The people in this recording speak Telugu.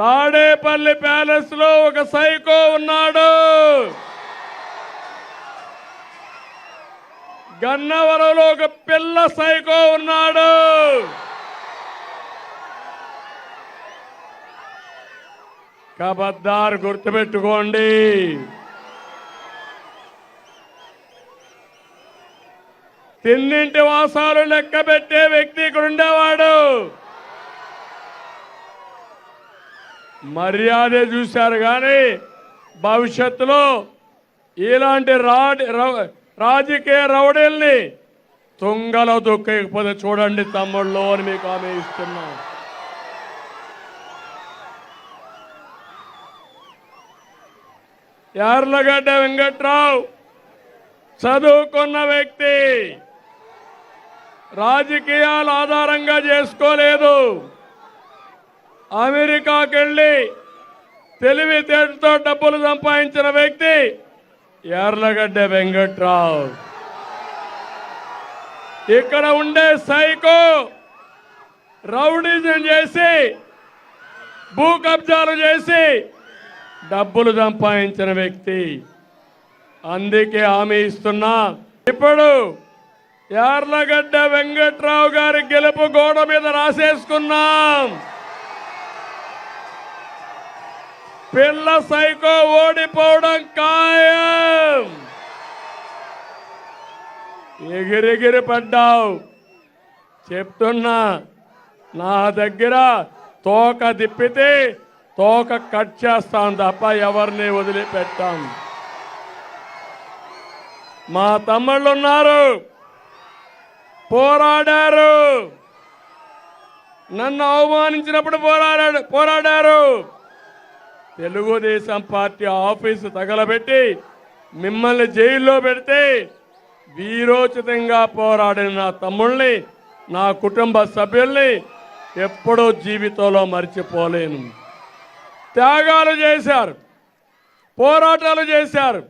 తాడేపల్లి ప్యాలెస్ లో ఒక సైకో ఉన్నాడు. గన్నవరంలో ఒక పిల్ల సైకో ఉన్నాడు. కబద్దార్ గుర్తుపెట్టుకోండి. తిన్నింటి వాసాలు లెక్క పెట్టే వ్యక్తి ఇక్కడ ఉండేవాడు. మర్యాద చూశారు కానీ భవిష్యత్తులో ఇలాంటి రాజకీయ రౌడీల్ని తుంగలో దొక్కకపోతే చూడండి తమ్ముళ్ళు అని మీకు హామీ ఇస్తున్నాం. యార్లగడ్డ వెంకట్రావు చదువుకున్న వ్యక్తి, రాజకీయాలు ఆధారంగా చేసుకోలేదు. అమెరికాకి వెళ్ళి తెలివితేటతో డబ్బులు సంపాదించిన వ్యక్తి యార్లగడ్డ వెంకట్రావు. ఇక్కడ ఉండే సైకో రౌడీజం చేసి భూ కబ్జాలు చేసి డబ్బులు సంపాదించిన వ్యక్తి. అందుకే హామీ ఇస్తున్నా, ఇప్పుడు యార్లగడ్డ వెంకట్రావు గారి గెలుపు గోడ మీద రాసేసుకున్నాం. పిల్ల సైకో ఓడిపోవడం ఖాయం. ఎగిరెగిరి పడ్డావు. చెప్తున్నా, నా దగ్గర తోక తిప్పితే తోక కట్ చేస్తాం తప్ప ఎవరిని వదిలిపెట్టాం. మా తమ్ముళ్ళు ఉన్నారు, పోరాడారు. నన్ను అవమానించినప్పుడు పోరాడారు. తెలుగుదేశం పార్టీ ఆఫీసు తగలబెట్టి మిమ్మల్ని జైల్లో పెడితే వీరోచితంగా పోరాడిన నా తమ్ముళ్ళని, నా కుటుంబ సభ్యుల్ని ఎప్పుడూ జీవితంలో మర్చిపోలేను. త్యాగాలు చేశారు, పోరాటాలు చేశారు.